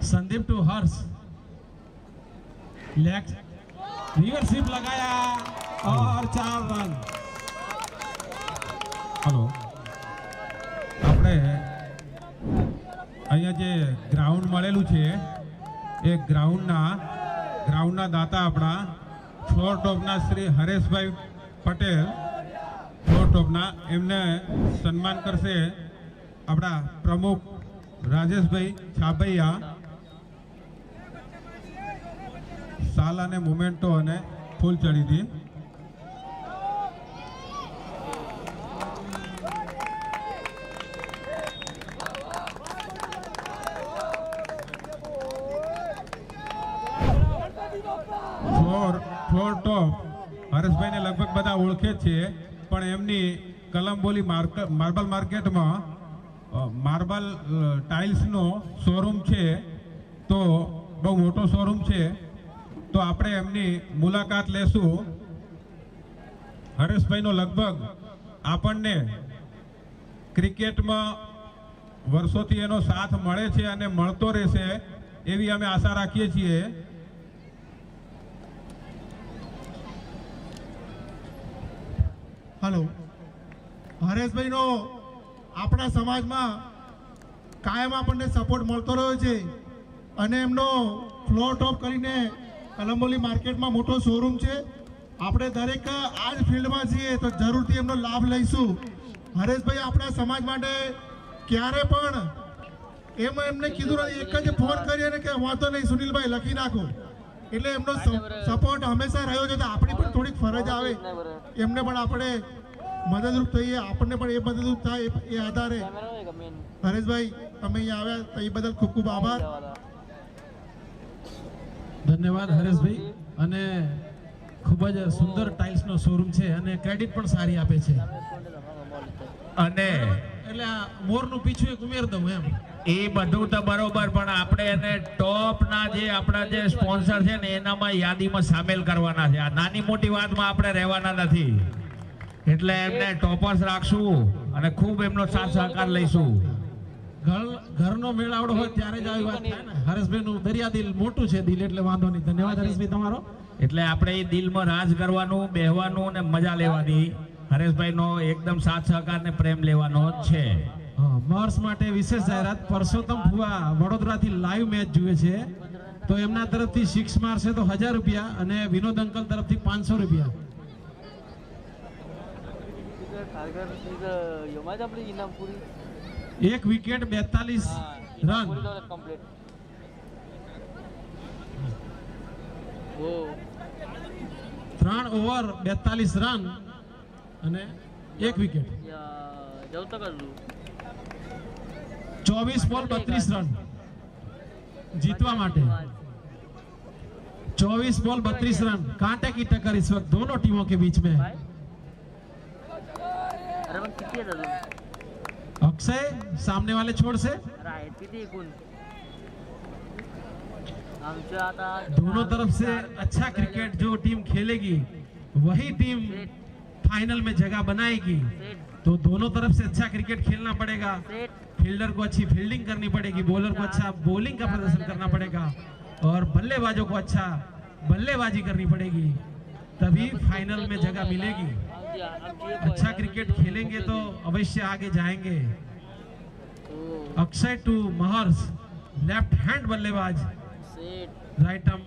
संदीप टू हर्ष लेग रिवर्सिप लगाया और 4 रन. हेलो આપણે અહીંયા જે ગ્રાઉન્ડ મળેલું છે એ ગ્રાઉન્ડના દાતા આપણા ફ્લોર ટોપના શ્રી હરેશભાઈ પટેલ ફ્લોર ટોપના એમને સન્માન કરશે આપણા પ્રમુખ રાજેશભાઈ છાબૈયા. શાલ અને મોમેન્ટો અને ફૂલચડીથી ફ્લોર ટોપ હરેશભાઈને લગભગ બધા ઓળખે જ છે, પણ એમની કલમબોલી માર્બલ માર્કેટમાં માર્બલ ટાઇલ્સનો શોરૂમ છે, તો બહુ મોટો શોરૂમ છે, તો આપણે એમની મુલાકાત લેશું. હરેશભાઈનો લગભગ આપણને ક્રિકેટમાં વર્ષોથી એનો સાથ મળે છે અને મળતો રહેશે એવી અમે આશા રાખીએ છીએ. હલો, હરેશભાઈનો આપણા સમાજમાં કાયમ આપણને સપોર્ટ મળતો રહ્યો છે અને એમનો ફ્લોર ટોપ કરીને કલંબોલી માર્કેટમાં મોટો શોરૂમ છે. આપણે દરેક આ જ ફિલ્ડમાં છીએ તો જરૂરથી એમનો લાભ લઈશું. હરેશભાઈ આપણા સમાજ માટે ક્યારે પણ એમને કીધું નથી, એક જ ફોન કરીને કે વાંધો નહીં સુનિલભાઈ લખી નાખો, એટલે એમનો સપોર્ટ હંમેશા રહ્યો છે. તો આપણી પણ થોડીક ફરજ આવે એમને પણ આપણે મદદરૂપ થઈએ, આપણને પણ એ મદદરૂપ થાય એ આધારે. હરેશભાઈ તમે અહીંયા આવ્યા તો એ બદલ ખૂબ ખૂબ આભાર. ધન્યવાદ હરેશભાઈ. અને ખૂબ જ સુંદર ટાઇલ્સનો શોરૂમ છે અને ક્રેડિટ પણ સારી આપે છે. અને એટલે આ મોરનું પીછું એક ઉમેર દઉં એમ. એ બધું તો બરોબર, પણ આપણે એને ટોપના જે આપણા જે સ્પોન્સર છે ને એનામાં યાદીમાં સામેલ કરવાના છે. આ નાની મોટી વાતમાં આપણે રહેવાના નથી, એટલે એમને ટોપર્સ રાખશું અને ખૂબ એમનો સાથ સહકાર લઈશું. ઘરનો મેળાવડો હોય ત્યારે જ આવી વાત થાય ને. હરેશભાઈનું દરિયા દિલ મોટું છે દિલ, એટલે વાંધો નહીં. ધન્યવાદ હરેશભાઈ તમારો. એટલે આપણે એ દિલમાં રાજ કરવાનું, બેહવાનું અને મજા લેવાની. હરેશભાઈનો એકદમ સાથ સહકાર ને પ્રેમ લેવાનો છે. મર્સ માટે વિશેષ જાહેરાત. પરસોત્તમ ફુવા વડોદરાથી લાઈવ મેચ જુએ છે, તો એમના તરફથી 6 મારશે તો 1000 રૂપિયા અને વિનોદ અંકલ તરફથી 500 રૂપિયા. એક વિકેટ 42 રન, 3 ઓવર 42 રન અને 1 વિકેટ. 24 બોલ 32 रन जीतवा माटे. 24 बॉल 32 रन, कांटे की टक्कर इस वक्त दोनों टीमों के बीच में. अक्षय सामने वाले छोर से दोनों तरफ से अच्छा क्रिकेट जो टीम खेलेगी वही टीम फाइनल में जगह बनाएगी. तो दोनों तरफ से अच्छा क्रिकेट खेलना पड़ेगा. फील्डर को अच्छी फील्डिंग करनी पड़ेगी, बॉलर को अच्छा बॉलिंग का प्रदर्शन करना पड़ेगा और बल्लेबाजों को अच्छा बल्लेबाजी करनी पड़ेगी, तभी फाइनल में जगह मिलेगी. अच्छा क्रिकेट खेलेंगे तो अवश्य आगे जाएंगे. अक्षय टू महर्ष, लेफ्ट हैंड बल्लेबाज, राइट आर्म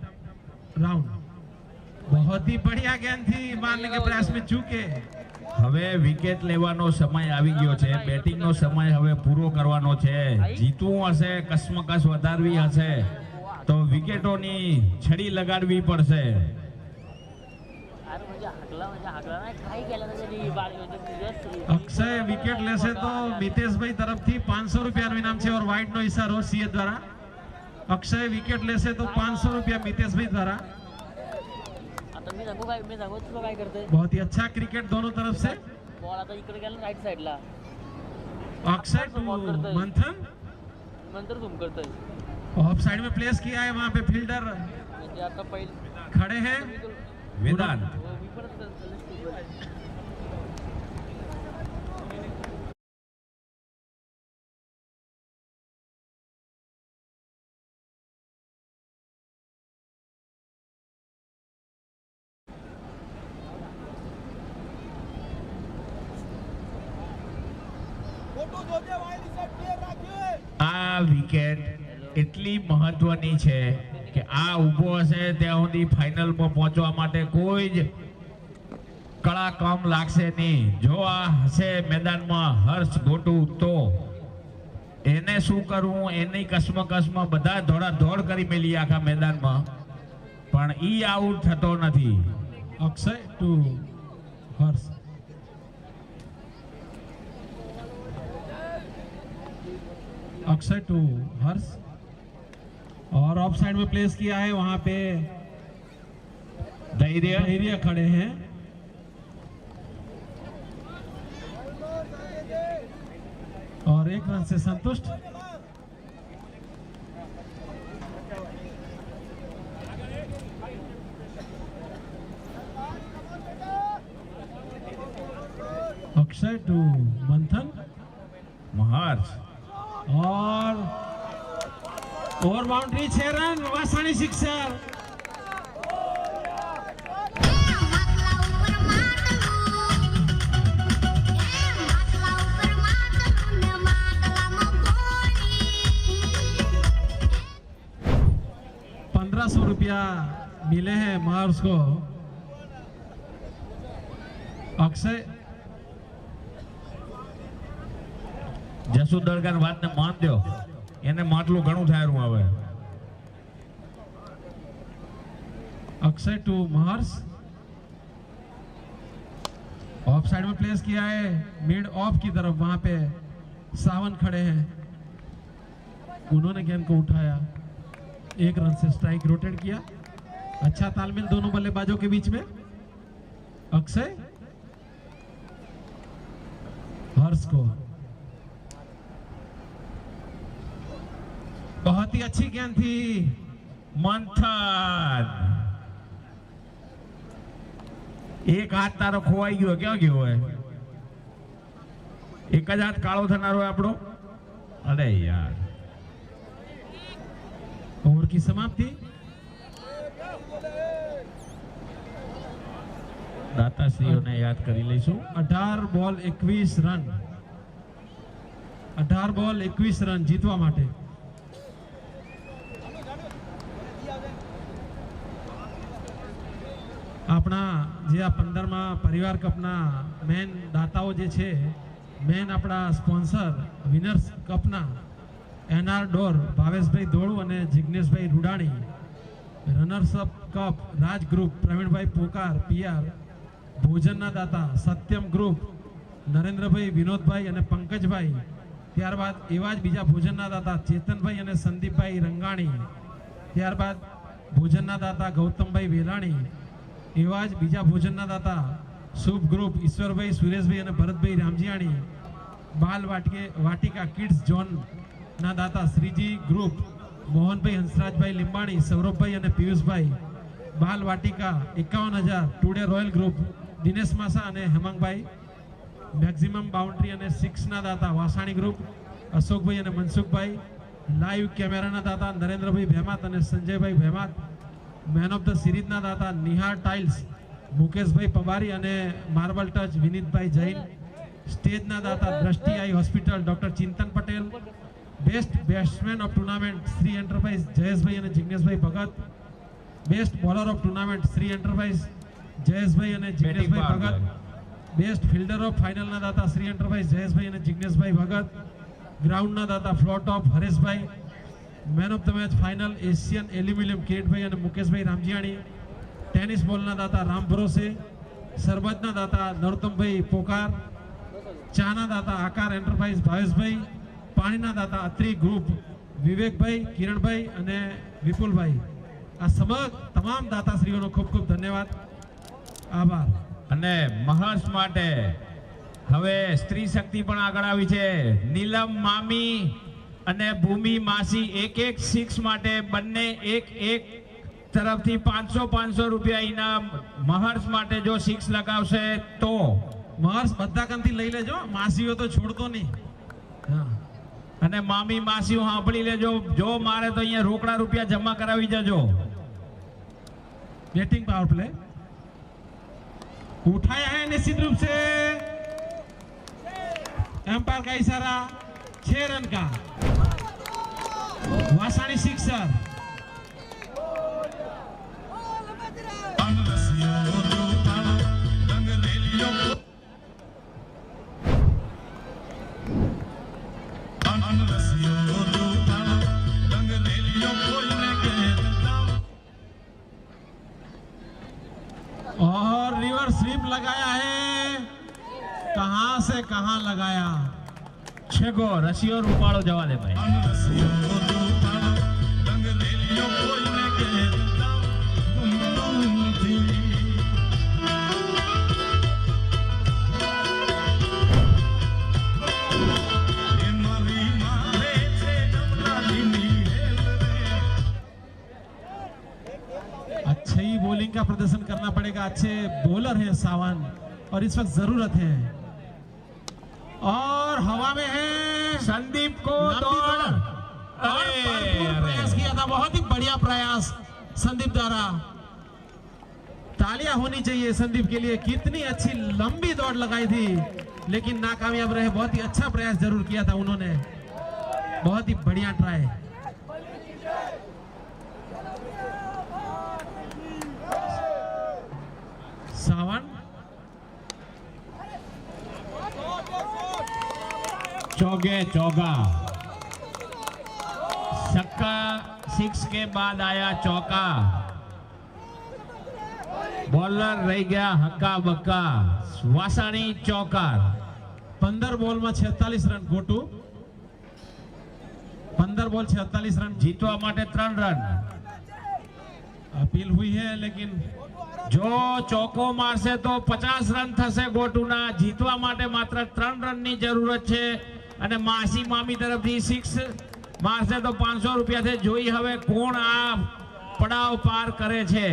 राउंड. बहुत ही बढ़िया गेंद थी, मारने के प्रयास में चूके. હવે વિકેટ લેવાનો સમય આવી ગયો છે. બેટિંગનો સમય હવે પૂરો કરવાનો છે. જીતવું હશે, કસમકસ વધારવી હશે તો વિકેટોની છડી લગાડવી પડશે. અક્ષય વિકેટ લેશે તો મિતેશભાઈ તરફથી 500 રૂપિયાનું ઇનામ છે और वाइड નો ઇશારો સીએ દ્વારા. અક્ષય વિકેટ લેશે તો 500 રૂપિયા મિતેશભાઈ દ્વારા. बहुत ही अच्छा क्रिकेट दोनों तरफ से. अक्षय टू मंथन ऑफ साइड में प्लेस किया है, वहां पे फील्डर खड़े हैं. વેદાંત આ વિકેટ એટલી મહત્વની છે કે આ ઊભો હશે ત્યાં સુધી ફાઇનલમાં પહોંચવા માટે કોઈ જ કળા કમ લાગશે નહીં. જો આ હશે મેદાનમાં હર્ષ ગોટુ તો એને શું કરવું એની કસમાં બધા દોડ કરી મેલી આખા મેદાનમાં, પણ ઈ આઉટ થતો નથી. अक्षय टू हर्ष. अक्षय टू हर्ष और ऑफ साइड में प्लेस किया है. वहां पे धैर्य खड़े हैं. और एक रन से संतुष्ट. अक्षय टू मंथन હર્ષ और बाउंड्री 6 रन. वासाणी सिक्सर. માટલા ઉપર માટલું માટલા ઉપર માટલું ને માટલામાં પાણી. 1500 रुपया मिले हैं महर्ष को. अक्षय જસુ દળગર વાતને માન દો, એને માટલું ઘણું થાયરું આવે. अक्षय टू महर्ष. ऑफ साइड में प्लेस किया है मिड ऑफ की तरफ. वहां पे सावन खड़े हैं. उन्होंने गेंद को उठाया. 1 रन से स्ट्राइक रोटेट किया. अच्छा तालमेल दोनों बल्लेबाजों के बीच में. अक्षय हर्ष को बहुत ही अच्छी गेंद थी. મંથન એક હાથ તારો ખોવાઈ ગયો, ક્યાં ગયો હોય? એક જ હાથ કાળો થનારો હોય આપણો. અરે યાર, ओवर की समाप्ति. દાતાશ્રીઓને યાદ કરી લઈશું. 18 બોલ 21 રન. 18 બોલ 21 રન જીતવા માટે. આપણા જે આ 15મા પરિવાર કપના મેન દાતાઓ જે છે, મેન આપણા સ્પોન્સર વિનર્સ કપના એનઆર ડોર ભાવેશભાઈ ધોળુ અને જિગ્નેશભાઈ રૂડાણી. રનર્સ અપ કપ રાજ ગ્રુપ પ્રવીણભાઈ પોકાર પીઆર. ભોજનના દાતા સત્યમ ગ્રુપ નરેન્દ્રભાઈ વિનોદભાઈ અને પંકજભાઈ. ત્યારબાદ એવા જ બીજા ભોજનના દાતા ચેતનભાઈ અને સંદીપભાઈ રંગાણી. ત્યારબાદ ભોજનના દાતા ગૌતમભાઈ વેલાણી. એવા જ બીજા ભોજનના દાતા શુભ ગ્રુપ ઈશ્વરભાઈ સુરેશભાઈ અને ભરતભાઈ રામજીયાણી. બાલ વાટિકા કિડ્સ ઝોન ના દાતા શ્રીજી ગ્રુપ મોહનભાઈ હંસરાજભાઈ લીંબાણી, સૌરભભાઈ અને પિયુષભાઈ. બાલ વાટિકા 51,000 ટુડે રોયલ ગ્રુપ દિનેશ માસા અને હેમાંગભાઈ. મેક્સિમમ બાઉન્ડ્રી અને 6 ના દાતા વાસાણી ગ્રુપ અશોકભાઈ અને મનસુખભાઈ. લાઈવ કેમેરાના દાતા નરેન્દ્રભાઈ ભેમાત અને Sanjaybhai Bhemat. Man of the સિરીઝના દાતા નિહાર ટાઇલ્સ મુકેશભાઈ પવારી અને માર્બલ ટચ વિનીતભાઈ જૈન. સ્ટેજના દાતા Drashti eye hospital doctor Chintan Patel. Best batsman of tournament Shri enterprise Jayeshbhai અને Jigneshbhai Bhagat. Best bowler of tournament Shri enterprise Jayeshbhai અને Jigneshbhai Bhagat. Best fielder of ફાઇનલના દાતા શ્રી એન્ટરપ્રાઇઝ જયેશભાઈ અને જિગ્નેશભાઈ ભગત. ગ્રાઉન્ડના દાતા floor top Hareshbhai. Man of the match final Asian aluminium Kiritbhai અને મુકેશભાઈ રામજીયાણી. ટેનિસ બોલના દાતા રામ ભરોસે. સરબતના દાતા નરોત્તમભાઈ પોકાર. ચાના દાતા આકાર એન્ટરપ્રાઇઝ ભાવેશભાઈ. પાણીના દાતા અત્રી ગ્રુપ વિવેકભાઈ, કિરણભાઈ અને વિપુલભાઈ. આ સમગ્ર તમામ દાતાશ્રીઓનો ખૂબ ખૂબ ધન્યવાદ, આભાર. અને મહર્ષ માટે હવે સ્ત્રી શક્તિ પણ આગળ આવી છે. નીલમ મામી અને ભૂમિ માસી એક 6 માટે બંને એક તરફથી 500 રૂપિયા ઇનામ. મહર્ષ માટે જો 6 લગાવશે તો મહર્ષ બધા કામથી લઈ લેજો, માસીઓ તો છોડતો નહીં. હા, અને મામી માસીઓ સાંભળી લેજો, જો મારે તો અહીંયા રોકડા રૂપિયા જમા કરાવી જજો. बैटिंग पावर प्ले उठाया है निश्चित रूप से. एम्पायर का इशारा 6 रन का. वासाणी सिक्सर. और स्वीप लगाया है, कहां से कहां लगाया। छेगो रसियो रूपाड़ो जवा दे भाई। अच्छी ही बॉलिंग का प्रदर्शन करना पड़ेगा, अच्छे बॉलर हैं सावन और इस वक्त जरूरत है। और हवा में है संदीप को लंबी दौड़। और भरपूर प्रयास किया था, बहुत ही बढ़िया प्रयास संदीप द्वारा। तालियां होनी चाहिए संदीप के लिए, कितनी अच्छी लंबी दौड़ लगाई थी लेकिन नाकामयाब रहे। बहुत ही अच्छा प्रयास जरूर किया था उन्होंने, बहुत ही बढ़िया ट्राई। सावन चौगे चौगा, छक्का 6 के बाद आया चौका। बॉलर रह गया हक्का बक्का, वासाणी चौकार। 15 बॉल में 46 रन गोटू, 15 बॉल 46 रन। जीतवा माटे 3 रन। अपील हुई है लेकिन जो ચોકો મારશે તો 50 રન થશે ગોટુના। જીતવા માટે માત્ર 3 રનની જરૂરત છે અને માસી મામી તરફથી 6 મારશે તો 500 રૂપિયાથી જોઈ હવે કોણ આ પડાવ પાર કરે છે।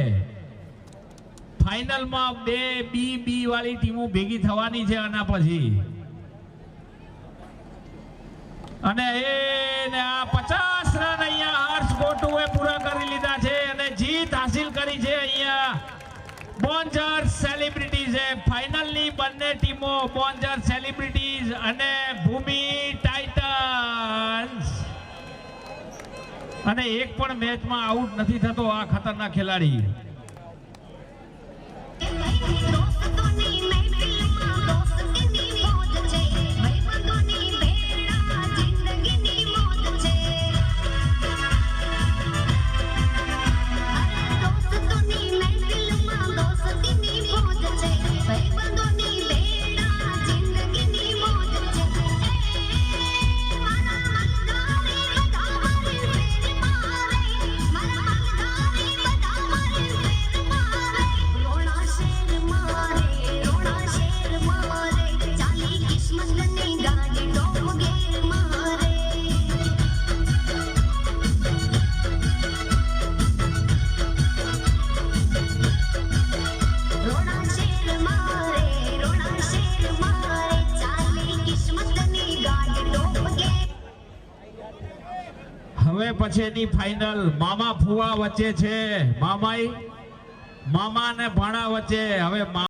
ફાઇનલમાં 2 બી વાળી ટીમો ભેગી થવાની છે આના પછી। અને એને આ 50 રન અહીંયા હર્ષ ગોટુએ પૂરા કરી લીધા છે અને જીત હાસિલ કરી છે અહીંયા બોન્જર સેલિબ્રિટીઝ। ફાઇનલની બંને ટીમો બોન્જર સેલિબ્રિટીઝ અને ભૂમિ ટાઇટન્સ। અને એક પણ મેચમાં આઉટ નથી થતો આ ખતરનાક ખેલાડી। दोस्तोनी महफिलમાં दोस्तीनी મોજ છે, ભાઈબંધોની ભેળા જિંદગીની મોજ છે। અરે दोस्तोनी महफिलમાં दोस्तीनी મોજ છે, ભાઈબંધોની ભેળા જિંદગીની મોજ છે। મારા મલદારી બધા મારી ફેર મારે, મારા મલદારી બધા મારી ફેર મારે। રોણા શેર મારે, ચાલી કિસ્મતની ગાડી ટોપ ગેર મારે। રોણા શેર મારે, ચાલી કિસ્મતની ગાડી ટોપ ગેર। હવે પછીની ફાઇનલ મામા ફુવા વચ્ચે છે। મામા ને ભાણા વચ્ચે। હવે